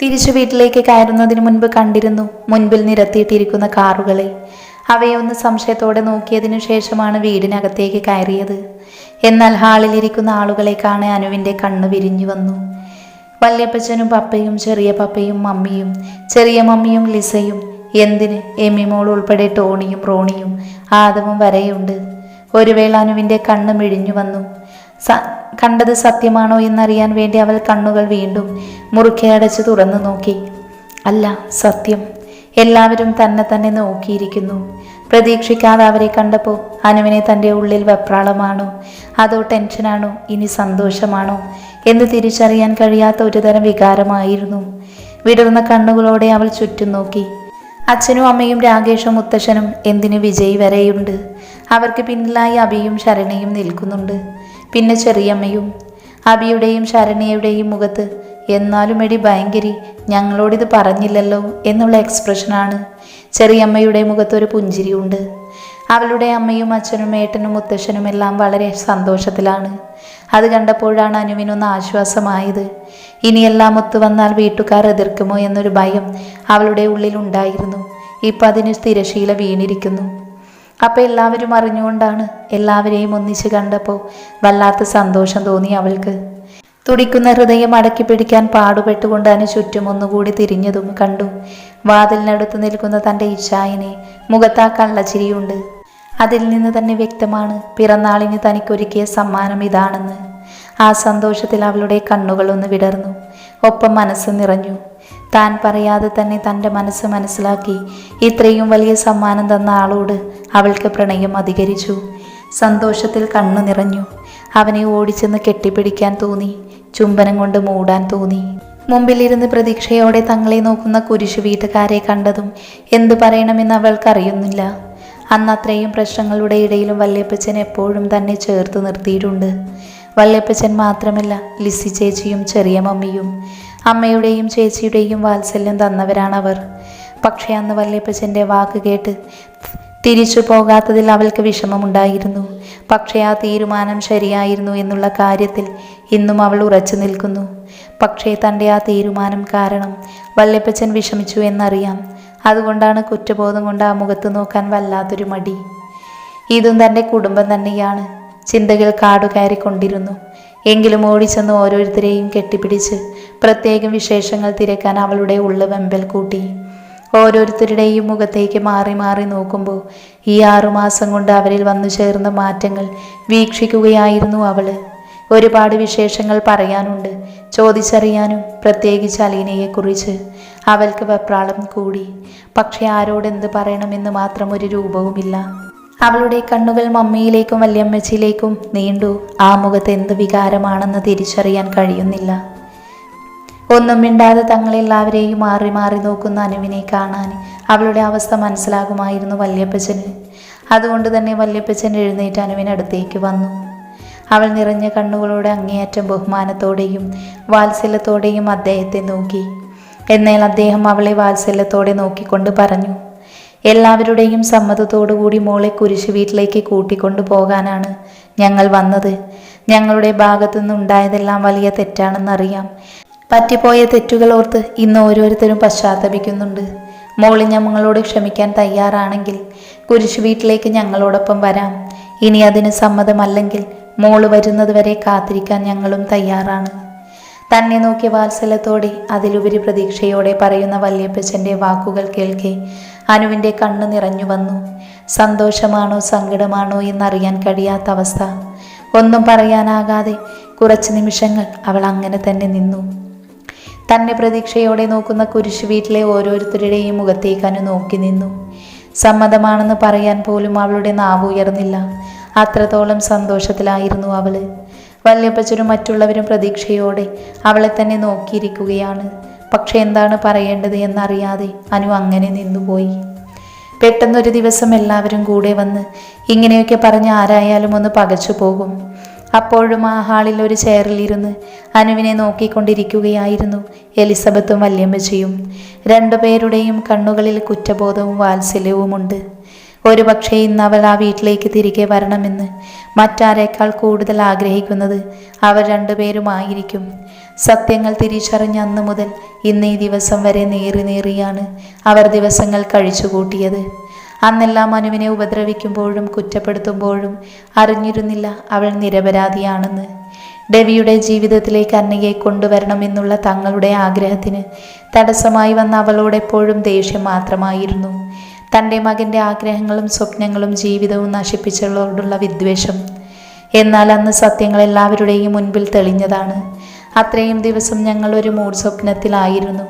തിരിച്ചു വീട്ടിലേക്ക് കയറുന്നതിന് മുൻപ് കണ്ടിരുന്നു മുൻപിൽ നിരത്തിയിട്ടിരിക്കുന്ന കാറുകളെ. അവയെ ഒന്ന് സംശയത്തോടെ നോക്കിയതിനു ശേഷമാണ് വീടിനകത്തേക്ക് കയറിയത്. എന്നാൽ ഹാളിലിരിക്കുന്ന ആളുകളെ കാണാൻ അനുവിൻ്റെ കണ്ണ് വിരിഞ്ഞു വന്നു. വല്യപ്പച്ചനും പപ്പയും ചെറിയ പപ്പയും മമ്മിയും ചെറിയ മമ്മിയും ലിസയും, എന്തിന് എമ്മിമോൾ ഉൾപ്പെടെ ടോണിയും റോണിയും ആദമും വരെയുണ്ട്. ഒരു വേള അനുവിൻ്റെ കണ്ണ് മിഴിഞ്ഞു വന്നു. കണ്ടത് സത്യമാണോ എന്നറിയാൻ വേണ്ടി അവൾ കണ്ണുകൾ വീണ്ടും മുറുക്കെ അടച്ച് തുറന്നു നോക്കി. അല്ല, സത്യം. എല്ലാവരും തന്നെ നോക്കിയിരിക്കുന്നു. പ്രതീക്ഷിക്കാതെ അവരെ കണ്ടപ്പോൾ അനുവിനെ തൻ്റെ ഉള്ളിൽ വെപ്രാളമാണോ അതോ ടെൻഷനാണോ ഇനി സന്തോഷമാണോ എന്ന് തിരിച്ചറിയാൻ കഴിയാത്ത ഒരുതരം വികാരമായിരുന്നു. വിടർന്ന കണ്ണുകളോടെ അവൾ ചുറ്റും നോക്കി. അച്ഛനും അമ്മയും രാകേഷും മുത്തശ്ശനും എന്തിന് വിജയ് വരെയുണ്ട്. അവർക്ക് പിന്നിലായി അബിയും ശരണയും നിൽക്കുന്നുണ്ട്. പിന്നെ ചെറിയമ്മയും. അബിയുടെയും ശരണയുടെയും മുഖത്ത് എന്നാലും എടി ഭയങ്കരി, ഞങ്ങളോടിത് പറഞ്ഞില്ലല്ലോ എന്നുള്ള എക്സ്പ്രഷനാണ്. ചെറിയമ്മയുടെ മുഖത്തൊരു പുഞ്ചിരിയുണ്ട്. അവളുടെ അമ്മയും അച്ഛനും ഏട്ടനും മുത്തശ്ശനും എല്ലാം വളരെ സന്തോഷത്തിലാണ്. അത് കണ്ടപ്പോഴാണ് അനുവിനൊന്ന് ആശ്വാസമായത്. ഇനിയെല്ലാം ഒത്തു വന്നാൽ വീട്ടുകാർ എതിർക്കുമോ എന്നൊരു ഭയം അവളുടെ ഉള്ളിലുണ്ടായിരുന്നു. ഇപ്പം അതിന് സ്ഥിരശീല വീണിരിക്കുന്നു. അപ്പം എല്ലാവരും അറിഞ്ഞുകൊണ്ടാണ്. എല്ലാവരെയും ഒന്നിച്ച് കണ്ടപ്പോൾ വല്ലാത്ത സന്തോഷം തോന്നി അവൾക്ക്. തുടിക്കുന്ന ഹൃദയം അടക്കി പിടിക്കാൻ പാടുപെട്ടുകൊണ്ട് അതിന് ചുറ്റും ഒന്നുകൂടി തിരിഞ്ഞതും കണ്ടു. വാതിലിനടുത്ത് നിൽക്കുന്ന തൻ്റെ ഇച്ഛായിനെ. മുഖത്താ കള്ളച്ചിരിയുണ്ട്. അതിൽ നിന്ന് തന്നെ വ്യക്തമാണ് പിറന്നാളിന് തനിക്കൊരുക്കിയ സമ്മാനം ഇതാണെന്ന്. ആ സന്തോഷത്തിൽ അവളുടെ കണ്ണുകളൊന്ന് വിടർന്നു. ഒപ്പം മനസ്സ് നിറഞ്ഞു. താൻ പറയാതെ തന്നെ തൻ്റെ മനസ്സ് മനസ്സിലാക്കി ഇത്രയും വലിയ സമ്മാനം തന്ന ആളോട് അവൾക്ക് പ്രണയം അധികരിച്ചു. സന്തോഷത്തിൽ കണ്ണു നിറഞ്ഞു. അവനെ ഓടിച്ചെന്ന് കെട്ടിപ്പിടിക്കാൻ തോന്നി. ചുംബനം കൊണ്ട് മൂടാൻ തോന്നി. മുമ്പിലിരുന്ന് പ്രതീക്ഷയോടെ തങ്ങളെ നോക്കുന്ന കുരിശു വീട്ടുകാരെ കണ്ടതും എന്തു പറയണമെന്ന് അവൾക്കറിയുന്നില്ല. അന്ന് അത്രയും പ്രശ്നങ്ങളുടെ ഇടയിലും വല്യപ്പച്ചൻ എപ്പോഴും തന്നെ ചേർത്ത് നിർത്തിയിട്ടുണ്ട്. വല്യപ്പച്ചൻ മാത്രമല്ല, ലിസി ചേച്ചിയും ചെറിയ മമ്മിയും അമ്മയുടെയും ചേച്ചിയുടെയും വാത്സല്യം തന്നവരാണവർ. പക്ഷേ അന്ന് വല്യപ്പച്ചൻ്റെ വാക്ക് കേട്ട് തിരിച്ചു പോകാത്തതിൽ അവൾക്ക് വിഷമമുണ്ടായിരുന്നു. പക്ഷേ ആ തീരുമാനം ശരിയായിരുന്നു എന്നുള്ള കാര്യത്തിൽ ഇന്നും അവൾ ഉറച്ചു നിൽക്കുന്നു. പക്ഷേ തൻ്റെ ആ തീരുമാനം കാരണം വല്യപ്പച്ചൻ വിഷമിച്ചു എന്നറിയാം. അതുകൊണ്ടാണ് കുറ്റബോധം കൊണ്ട് ആ മുഖത്ത് നോക്കാൻ വല്ലാത്തൊരു മടി. ഇതും തൻ്റെ കുടുംബം തന്നെയാണ്. ചിന്തകൾ കാടുകയറിക്കൊണ്ടിരുന്നു. എങ്കിലും ഓടിച്ചെന്ന് ഓരോരുത്തരെയും കെട്ടിപ്പിടിച്ച് പ്രത്യേകം വിശേഷങ്ങൾ തിരക്കാൻ അവളുടെ ഉള്ളു വെമ്പൽ കൂട്ടി. ഓരോരുത്തരുടെയും മുഖത്തേക്ക് മാറി മാറി നോക്കുമ്പോൾ ഈ 6 മാസം കൊണ്ട് അവരിൽ വന്നു ചേർന്ന മാറ്റങ്ങൾ വീക്ഷിക്കുകയായിരുന്നു അവള്. ഒരുപാട് വിശേഷങ്ങൾ പറയാനുണ്ട്, ചോദിച്ചറിയാനും. പ്രത്യേകിച്ച് അലീനയെക്കുറിച്ച് അവൾക്ക് വെപ്രാളം കൂടി. പക്ഷെ ആരോടെന്ത് പറയണമെന്ന് മാത്രം ഒരു രൂപവുമില്ല. അവളുടെ കണ്ണുകൾ മമ്മിയിലേക്കും വല്യമ്മച്ചിയിലേക്കും നീണ്ടു. ആ മുഖത്ത് എന്ത് വികാരമാണെന്ന് തിരിച്ചറിയാൻ കഴിയുന്നില്ല. ഒന്നും മിണ്ടാതെ തങ്ങളെല്ലാവരെയും മാറി മാറി നോക്കുന്ന അനുവിനെ കാണാൻ അവളുടെ അവസ്ഥ മനസ്സിലാകുമായിരുന്നു വല്യപ്പച്ചന്. അതുകൊണ്ട് തന്നെ വല്യപ്പച്ചൻ എഴുന്നേറ്റ് അനുവിനടുത്തേക്ക് വന്നു. അവൾ നിറഞ്ഞ കണ്ണുകളോടെ അങ്ങേയറ്റം ബഹുമാനത്തോടെയും വാത്സല്യത്തോടെയും അദ്ദേഹത്തെ നോക്കി. എന്നാൽ അദ്ദേഹം അവളെ വാത്സല്യത്തോടെ നോക്കിക്കൊണ്ട് പറഞ്ഞു, എല്ലാവരുടെയും സമ്മതത്തോടുകൂടി മോളെ കുരിശു വീട്ടിലേക്ക് കൂട്ടിക്കൊണ്ടു പോകാനാണ് ഞങ്ങൾ വന്നത്. ഞങ്ങളുടെ ഭാഗത്തു നിന്നുണ്ടായതെല്ലാം വലിയ തെറ്റാണെന്നറിയാം. പറ്റിപ്പോയ തെറ്റുകൾ ഓർത്ത് ഇന്ന് ഓരോരുത്തരും പശ്ചാത്തപിക്കുന്നുണ്ട്. മോള് ഞങ്ങളോട് ക്ഷമിക്കാൻ തയ്യാറാണെങ്കിൽ കുരിശു വീട്ടിലേക്ക് ഞങ്ങളോടൊപ്പം വരാം. ഇനി അതിന് സമ്മതമല്ലെങ്കിൽ മോള് വരുന്നത് വരെ കാത്തിരിക്കാൻ ഞങ്ങളും തയ്യാറാണ്. തന്നെ നോക്കിയ വാത്സല്യത്തോടെ അതിലുപരി പ്രതീക്ഷയോടെ പറയുന്ന വല്യപ്പച്ചൻ്റെ വാക്കുകൾ കേൾക്കെ അനുവിൻ്റെ കണ്ണ് നിറഞ്ഞു വന്നു. സന്തോഷമാണോ സങ്കടമാണോ എന്നറിയാൻ കഴിയാത്ത അവസ്ഥ. ഒന്നും പറയാനാകാതെ കുറച്ച് നിമിഷങ്ങൾ അവൾ അങ്ങനെ തന്നെ നിന്നു. തന്നെ പ്രതീക്ഷയോടെ നോക്കുന്ന കുരിശു വീട്ടിലെ ഓരോരുത്തരുടെയും മുഖത്തേക്ക് അനു നോക്കി നിന്നു. സമ്മതമാണെന്ന് പറയാൻ പോലും അവളുടെ നാവ് ഉയർന്നില്ല. അത്രത്തോളം സന്തോഷത്തിലായിരുന്നു അവള്. വല്യപ്പച്ചനും മറ്റുള്ളവരും പ്രതീക്ഷയോടെ അവളെ തന്നെ നോക്കിയിരിക്കുകയാണ്. പക്ഷെ എന്താണ് പറയേണ്ടത് എന്നറിയാതെ അനു അങ്ങനെ നിന്നുപോയി. പെട്ടെന്നൊരു ദിവസം എല്ലാവരും കൂടെ വന്ന് ഇങ്ങനെയൊക്കെ പറഞ്ഞ് ആരായാലും ഒന്ന് പകച്ചു പോകും. അപ്പോഴും ആ ഹാളിൽ ഒരു ചെയറിലിരുന്ന് അനുവിനെ നോക്കിക്കൊണ്ടിരിക്കുകയായിരുന്നു എലിസബത്തും വല്യമ്മച്ചിയും. രണ്ടുപേരുടെയും കണ്ണുകളിൽ കുറ്റബോധവും വാത്സല്യവുമുണ്ട്. ഒരുപക്ഷെ ഇന്ന് അവൾ ആ വീട്ടിലേക്ക് തിരികെ വരണമെന്ന് മറ്റാരേക്കാൾ കൂടുതൽ ആഗ്രഹിക്കുന്നത് അവർ രണ്ടുപേരുമായിരിക്കും. സത്യങ്ങൾ തിരിച്ചറിഞ്ഞ അന്നു മുതൽ ഇന്ന് ഈ ദിവസം വരെ നേറിയാണ് അവർ ദിവസങ്ങൾ കഴിച്ചുകൂട്ടിയത്. അന്നെല്ലാം അനുവിനെ ഉപദ്രവിക്കുമ്പോഴും കുറ്റപ്പെടുത്തുമ്പോഴും അറിഞ്ഞിരുന്നില്ല അവൾ നിരപരാധിയാണെന്ന്. ഡെവിയുടെ ജീവിതത്തിലേക്ക് അന്നയെ കൊണ്ടുവരണമെന്നുള്ള തങ്ങളുടെ ആഗ്രഹത്തിന് തടസ്സമായി വന്ന അവളോടെപ്പോഴും ദേഷ്യം മാത്രമായിരുന്നു. തൻ്റെ മകൻ്റെ ആഗ്രഹങ്ങളും സ്വപ്നങ്ങളും ജീവിതവും നശിപ്പിച്ചവളോടുള്ള വിദ്വേഷം. എന്നാൽ അന്ന് സത്യങ്ങൾ എല്ലാവരുടെയും മുൻപിൽ തെളിഞ്ഞതാണ്. അത്രയും ദിവസം ഞങ്ങൾ ഒരു മൂഡ് സ്വപ്നത്തിലായിരുന്നു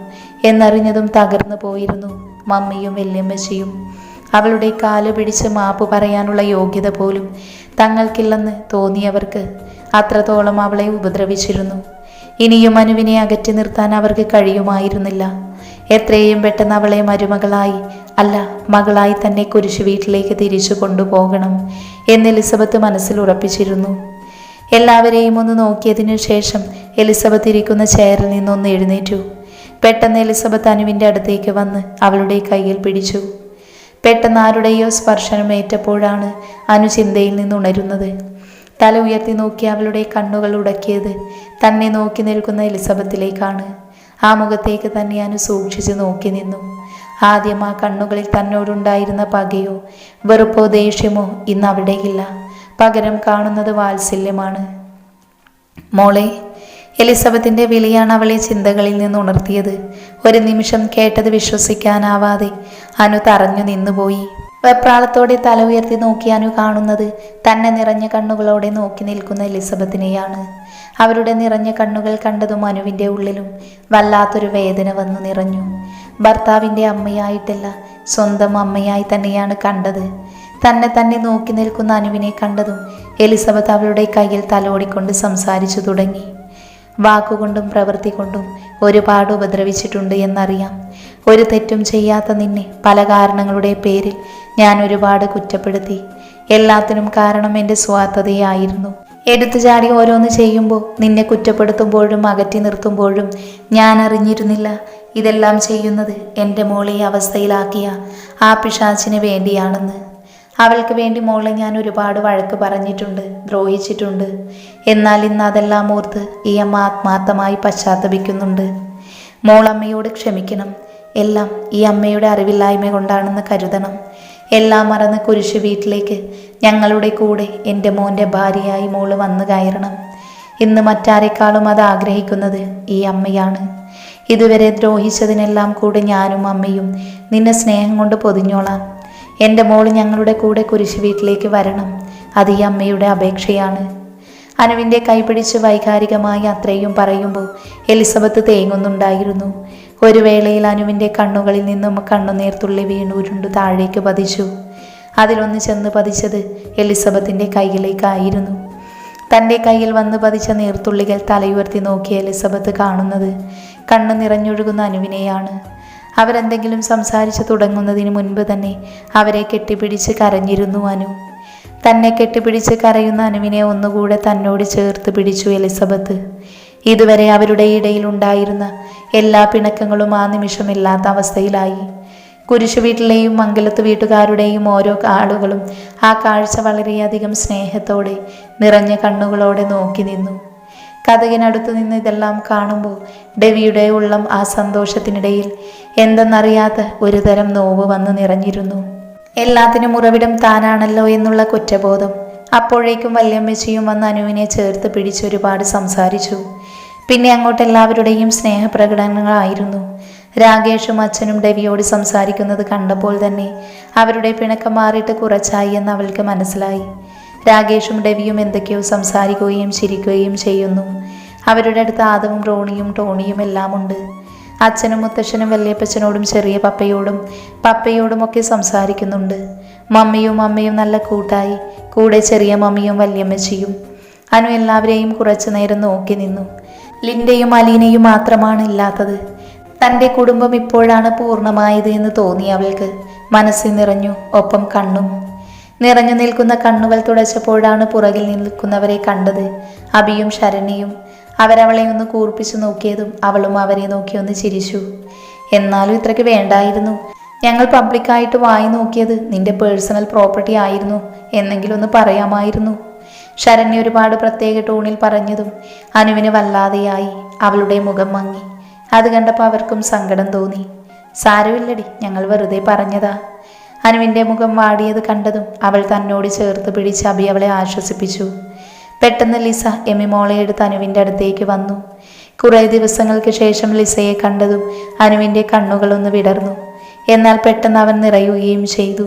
എന്നറിഞ്ഞതും തകർന്നു പോയിരുന്നു മമ്മിയും വല്യമ്മച്ചിയും. അവളുടെ കാല് പിടിച്ച് മാപ്പ് പറയാനുള്ള യോഗ്യത പോലും തങ്ങൾക്കില്ലെന്ന് തോന്നിയവർക്ക് അത്രത്തോളം അവളെ ഉപദ്രവിച്ചിരുന്നു. ഇനിയും അനുവിനെ അകറ്റി നിർത്താൻ അവർക്ക് കഴിയുമായിരുന്നില്ല. എത്രയും പെട്ടെന്ന് അവളെ മരുമകളായി അല്ല മകളായി തന്നെ കുരിശു വീട്ടിലേക്ക് തിരിച്ചു കൊണ്ടുപോകണം എന്ന് എലിസബത്ത് മനസ്സിൽ ഉറപ്പിച്ചിരുന്നു. എല്ലാവരെയും ഒന്ന് നോക്കിയതിനു ശേഷം എലിസബത്ത് ഇരിക്കുന്ന ചെയറിൽ നിന്നൊന്ന് എഴുന്നേറ്റു. പെട്ടെന്ന് എലിസബത്ത് അനുവിൻ്റെ അടുത്തേക്ക് വന്ന് അവളുടെ കയ്യിൽ പിടിച്ചു. പെട്ടെന്ന് ആരുടെയോ സ്പർശനമേറ്റപ്പോഴാണ് അനു ചിന്തയിൽ നിന്നുണരുന്നത്. തല ഉയർത്തി നോക്കി അവളുടെ കണ്ണുകൾ ഉടക്കിയത് തന്നെ നോക്കി നിൽക്കുന്ന എലിസബത്തിലേക്കാണ്. ആ മുഖത്തേക്ക് തന്നെ അനു സൂക്ഷിച്ച് നോക്കി നിന്നു. ആദ്യം ആ കണ്ണുകളിൽ തന്നോടുണ്ടായിരുന്ന പകയോ വെറുപ്പോ ദേഷ്യമോ ഇന്ന് അവിടെയില്ല. പകരം കാണുന്നത് വാത്സല്യമാണ്. മോളെ, എലിസബത്തിന്റെ വിളിയാണ് അവളെ ചിന്തകളിൽ നിന്ന് ഉണർത്തിയത്. ഒരു നിമിഷം കേട്ടത് വിശ്വസിക്കാനാവാതെ അനു തറഞ്ഞു നിന്നുപോയി. വെപ്രാളത്തോടെ തല ഉയർത്തി നോക്കി അനു കാണുന്നത് തന്നെ നിറഞ്ഞ കണ്ണുകളോടെ നോക്കി നിൽക്കുന്ന എലിസബത്തിനെയാണ്. അവരുടെ നിറഞ്ഞ കണ്ണുകൾ കണ്ടതും അനുവിൻ്റെ ഉള്ളിലും വല്ലാത്തൊരു വേദന വന്നു നിറഞ്ഞു. ഭർത്താവിൻ്റെ അമ്മയായിട്ടല്ല, സ്വന്തം അമ്മയായി തന്നെയാണ് കണ്ടത്. തന്നെ നോക്കി നിൽക്കുന്ന അനുവിനെ കണ്ടതും എലിസബത്ത് അവളുടെ കയ്യിൽ തലോടിക്കൊണ്ട് സംസാരിച്ചു തുടങ്ങി. വാക്കുകൊണ്ടും പ്രവൃത്തി കൊണ്ടും ഒരുപാട് ഉപദ്രവിച്ചിട്ടുണ്ട് എന്നറിയാം. ഒരു തെറ്റും ചെയ്യാത്ത നിന്നെ പല കാരണങ്ങളുടെ പേരിൽ ഞാൻ ഒരുപാട് കുറ്റപ്പെടുത്തി. എല്ലാത്തിനും കാരണം എൻ്റെ സ്വാർത്ഥതയായിരുന്നു. എടുത്തു ചാടി ഓരോന്ന് ചെയ്യുമ്പോൾ നിന്നെ കുറ്റപ്പെടുത്തുമ്പോഴും അകറ്റി നിർത്തുമ്പോഴും ഞാൻ അറിഞ്ഞിരുന്നില്ല ഇതെല്ലാം ചെയ്യുന്നത് എൻ്റെ മോളെ അവസ്ഥയിലാക്കിയ ആ പിശാചിന് വേണ്ടിയാണെന്ന്. അവൾക്ക് വേണ്ടി മോളെ ഞാൻ ഒരുപാട് വഴക്ക് പറഞ്ഞിട്ടുണ്ട്, ദ്രോഹിച്ചിട്ടുണ്ട്. എന്നാൽ ഇന്ന് അതെല്ലാം ഓർത്ത് ഈ അമ്മ ആത്മാർത്ഥമായി പശ്ചാത്തപിക്കുന്നുണ്ട്. മോൾ അമ്മയോട് ക്ഷമിക്കണം. എല്ലാം ഈ അമ്മയുടെ അറിവില്ലായ്മ കൊണ്ടാണെന്ന് കരുതണം. എല്ലാം മറന്ന് കുരിശു വീട്ടിലേക്ക് ഞങ്ങളുടെ കൂടെ എൻ്റെ മോൻ്റെ ഭാര്യയായി മോള് വന്നു കയറണം. ഇന്ന് മറ്റാരെക്കാളും അത് ആഗ്രഹിക്കുന്നത് ഈ അമ്മയാണ്. ഇതുവരെ ദ്രോഹിച്ചതിനെല്ലാം കൂടെ ഞാനും അമ്മയും നിന്നെ സ്നേഹം കൊണ്ട് പൊതിഞ്ഞോളാം. എൻ്റെ മോള് ഞങ്ങളുടെ കൂടെ കുരിശു വീട്ടിലേക്ക് വരണം. അത് ഈ അമ്മയുടെ അപേക്ഷയാണ്. അനുവിൻ്റെ കൈപിടിച്ച് വൈകാരികമായി അത്രയും പറയുമ്പോൾ എലിസബത്ത് തേങ്ങുന്നുണ്ടായിരുന്നു. ഒരു വേളയിൽ അനുവിൻ്റെ കണ്ണുകളിൽ നിന്നും കണ്ണുനീർത്തുള്ളി വീണ് ഉരുണ്ടു താഴേക്ക് പതിച്ചു. അതിലൊന്ന് ചെന്ന് പതിച്ചത് എലിസബത്തിൻ്റെ കൈയിലേക്കായിരുന്നു. തൻ്റെ കയ്യിൽ വന്ന് പതിച്ച നീർത്തുള്ളികൾ തലയുയർത്തി നോക്കിയ എലിസബത്ത് കാണുന്നത് കണ്ണു നിറഞ്ഞൊഴുകുന്ന അനുവിനെയാണ്. അവരെന്തെങ്കിലും സംസാരിച്ചു തുടങ്ങുന്നതിന് മുൻപ് തന്നെ അവരെ കെട്ടിപ്പിടിച്ച് കരഞ്ഞിരുന്നു അനു. തന്നെ കെട്ടിപ്പിടിച്ച് കരയുന്ന അനുവിനെ ഒന്നുകൂടെ തന്നോട് ചേർത്ത് പിടിച്ചു എലിസബത്ത്. ഇതുവരെ അവരുടെ ഇടയിൽ ഉണ്ടായിരുന്ന എല്ലാ പിണക്കങ്ങളും ആ നിമിഷം ഇല്ലാത്ത അവസ്ഥയിലായി. കുരിശു വീട്ടിലെയും മംഗലത്ത് വീട്ടുകാരുടെയും ഓരോ ആളുകളും ആ കാഴ്ച വളരെയധികം സ്നേഹത്തോടെ നിറഞ്ഞ കണ്ണുകളോടെ നോക്കി നിന്നു. കതകിനടുത്ത് നിന്ന് ഇതെല്ലാം കാണുമ്പോൾ ഡെവിയുടെ ഉള്ളം ആ സന്തോഷത്തിനിടയിൽ എന്തെന്നറിയാത്ത ഒരു തരം നോവ് വന്ന് നിറഞ്ഞിരുന്നു. എല്ലാത്തിനും ഉറവിടം താനാണല്ലോ എന്നുള്ള കുറ്റബോധം. അപ്പോഴേക്കും വല്യമ്മച്ചിയും വന്ന് അനുവിനെ ചേർത്ത് പിടിച്ചൊരുപാട് സംസാരിച്ചു. പിന്നെ അങ്ങോട്ട് എല്ലാവരുടെയും സ്നേഹപ്രകടനങ്ങളായിരുന്നു. രാകേഷും അച്ഛനും ഡെവിയോട് സംസാരിക്കുന്നത് കണ്ടപ്പോൾ തന്നെ അവരുടെ പിണക്കം മാറിയിട്ട് കുറച്ചായി എന്ന് അവൾക്ക് മനസ്സിലായി. രാകേഷും ഡെവിയും എന്തൊക്കെയോ സംസാരിക്കുകയും ചിരിക്കുകയും ചെയ്യുന്നു. അവരുടെ അടുത്ത് ആദവും റോണിയും ടോണിയും എല്ലാം ഉണ്ട്. അച്ഛനും മുത്തശ്ശനും വല്യപ്പച്ചനോടും ചെറിയ പപ്പയോടും ഒക്കെ സംസാരിക്കുന്നുണ്ട്. മമ്മിയും അമ്മയും നല്ല കൂട്ടായി, കൂടെ ചെറിയ മമ്മിയും വല്യമ്മച്ചിയും. അനു എല്ലാവരെയും കുറച്ചു നേരം നോക്കി നിന്നു. ലിൻഡയും അലീനയും മാത്രമാണ് ഇല്ലാത്തത്. തൻ്റെ കുടുംബം ഇപ്പോഴാണ് പൂർണ്ണമായത് എന്ന് തോന്നി അവൾക്ക്. മനസ്സിൽ നിറഞ്ഞു, ഒപ്പം കണ്ണും. നിറഞ്ഞു നിൽക്കുന്ന കണ്ണുകൾ തുടച്ചപ്പോഴാണ് പുറകിൽ നിൽക്കുന്നവരെ കണ്ടത്. അബിയും ശരണ്യയും. അവരവളെ ഒന്ന് കൂർപ്പിച്ചു നോക്കിയതും അവളും അവരെ നോക്കി ഒന്ന് ചിരിച്ചു. എന്നാലും ഇത്രയ്ക്ക് വേണ്ടായിരുന്നു. ഞങ്ങൾ പബ്ലിക്കായിട്ട് വായി നോക്കിയത് നിന്റെ പേഴ്സണൽ പ്രോപ്പർട്ടി ആയിരുന്നു എന്നെങ്കിലും ഒന്ന് പറയാമായിരുന്നു. ശരണ്യ ഒരുപാട് പ്രത്യേക ടോണിൽ പറഞ്ഞതും അനുവിന് വല്ലാതെയായി. അവളുടെ മുഖം മങ്ങി. അത് കണ്ടപ്പോൾ അവർക്കും സങ്കടം തോന്നി. സാരമില്ലടി, ഞങ്ങൾ വെറുതെ പറഞ്ഞതാ. അനുവിൻ്റെ മുഖം വാടിയത് കണ്ടതും അവൾ തന്നോട് ചേർത്ത് പിടിച്ച് അബി അവളെ ആശ്വസിപ്പിച്ചു. പെട്ടെന്ന് ലിസ എമി മോളെ എടുത്ത് അനുവിൻ്റെ അടുത്തേക്ക് വന്നു. കുറേ ദിവസങ്ങൾക്ക് ശേഷം ലിസയെ കണ്ടതും അനുവിൻ്റെ കണ്ണുകളൊന്ന് വിടർന്നു. എന്നാൽ പെട്ടെന്ന് അവൻ നിറയുകയും ചെയ്തു.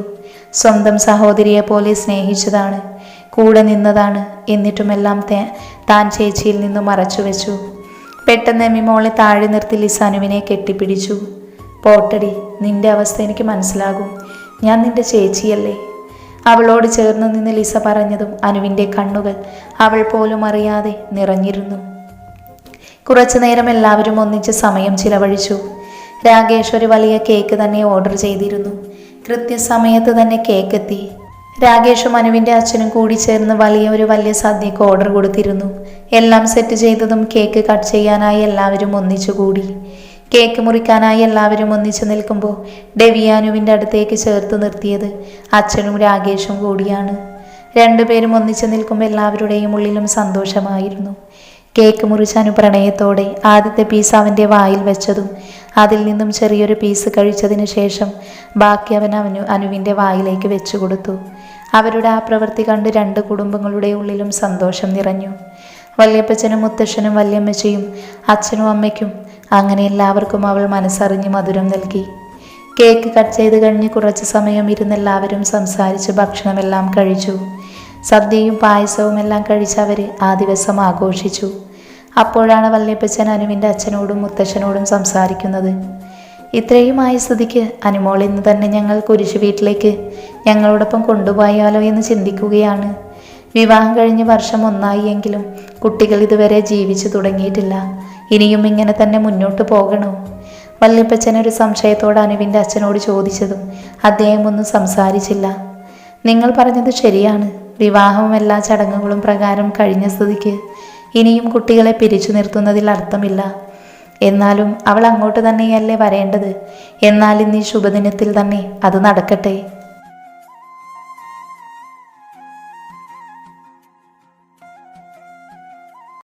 സ്വന്തം സഹോദരിയെ പോലെ സ്നേഹിച്ചതാണ്, കൂടെ നിന്നതാണ്. എന്നിട്ടുമെല്ലാം താൻ ചേച്ചിയിൽ നിന്നും മറച്ചു വെച്ചു. പെട്ടെന്ന് എമി മോളെ താഴെ നിർത്തി ലിസ അനുവിനെ കെട്ടിപ്പിടിച്ചു. പോട്ടടി, നിന്റെ അവസ്ഥ എനിക്ക് മനസ്സിലാകും. ഞാൻ നിന്റെ ചേച്ചിയല്ലേ. അവളോട് ചേർന്ന് നിന്ന് ലിസ പറഞ്ഞതും അനുവിൻ്റെ കണ്ണുകൾ അവൾ പോലും അറിയാതെ നിറഞ്ഞിരുന്നു. കുറച്ചു നേരം എല്ലാവരും ഒന്നിച്ച് സമയം ചിലവഴിച്ചു. രാകേഷ് ഒരു വലിയ കേക്ക് തന്നെ ഓർഡർ ചെയ്തിരുന്നു. കൃത്യസമയത്ത് തന്നെ കേക്ക് എത്തി. രാകേഷും അനുവിൻ്റെ അച്ഛനും കൂടി ചേർന്ന് വലിയ സദ്യക്ക് ഓർഡർ കൊടുത്തിരുന്നു. എല്ലാം സെറ്റ് ചെയ്തതും കേക്ക് കട്ട് ചെയ്യാനായി എല്ലാവരും ഒന്നിച്ചു കൂടി. കേക്ക് മുറിക്കാനായി എല്ലാവരും ഒന്നിച്ചു നിൽക്കുമ്പോൾ ഡെവിയെ അനുവിൻ്റെ അടുത്തേക്ക് ചേർത്ത് നിർത്തിയത് അച്ഛനും രാകേഷും കൂടിയാണ്. രണ്ടുപേരും ഒന്നിച്ചു നിൽക്കുമ്പോൾ എല്ലാവരുടെയും ഉള്ളിലും സന്തോഷമായിരുന്നു. കേക്ക് മുറിച്ച അനു പ്രണയത്തോടെ ആദ്യത്തെ പീസ് അവൻ്റെ വായിൽ വെച്ചതും അതിൽ നിന്നും ചെറിയൊരു പീസ് കഴിച്ചതിന് ശേഷം ബാക്കി അനുവിൻ്റെ വായിലേക്ക് വെച്ചു കൊടുത്തു. അവരുടെ ആ പ്രവൃത്തി കണ്ട് രണ്ട് കുടുംബങ്ങളുടെ ഉള്ളിലും സന്തോഷം നിറഞ്ഞു. വല്യപ്പച്ചനും മുത്തശ്ശനും വല്യമ്മച്ചയും അച്ഛനും അമ്മയ്ക്കും അങ്ങനെ എല്ലാവർക്കും അവൾ മനസ്സറിഞ്ഞ് മധുരം നൽകി. കേക്ക് കട്ട് ചെയ്ത് കഴിഞ്ഞ് കുറച്ച് സമയം ഇരുന്നെല്ലാവരും സംസാരിച്ച് ഭക്ഷണമെല്ലാം കഴിച്ചു. സദ്യയും പായസവും എല്ലാം കഴിച്ച് അവർ ആ ദിവസം ആഘോഷിച്ചു. അപ്പോഴാണ് വല്യപ്പച്ചൻ അനുവിൻ്റെ അച്ഛനോടും മുത്തശ്ശനോടും സംസാരിക്കുന്നത്. ഇത്രയുമായ സ്ഥിതിക്ക് അനുമോൾ ഇന്ന് തന്നെ ഞങ്ങൾ കുരിശ് വീട്ടിലേക്ക് ഞങ്ങളോടൊപ്പം കൊണ്ടുപോയാലോ എന്ന് ചിന്തിക്കുകയാണ്. വിവാഹം കഴിഞ്ഞ് വർഷം 1 എങ്കിലും കുട്ടികൾ ഇതുവരെ ജീവിച്ചു തുടങ്ങിയിട്ടില്ല. ഇനിയും ഇങ്ങനെ തന്നെ മുന്നോട്ട് പോകണോ? വല്യപ്പച്ചനൊരു സംശയത്തോടെ അനുവിൻ്റെ അച്ഛനോട് ചോദിച്ചതും അദ്ദേഹം ഒന്നും സംസാരിച്ചില്ല. നിങ്ങൾ പറഞ്ഞത് ശരിയാണ്. വിവാഹവും എല്ലാ ചടങ്ങുകളും പ്രകാരം കഴിഞ്ഞ സ്ഥിതിക്ക് ഇനിയും കുട്ടികളെ പിരിച്ചു നിർത്തുന്നതിൽ അർത്ഥമില്ല. എന്നാലും അവൾ അങ്ങോട്ട് തന്നെയല്ലേ വരേണ്ടത്. എന്നാൽ ഇന്ന് ഈ ശുഭദിനത്തിൽ തന്നെ അത് നടക്കട്ടെ.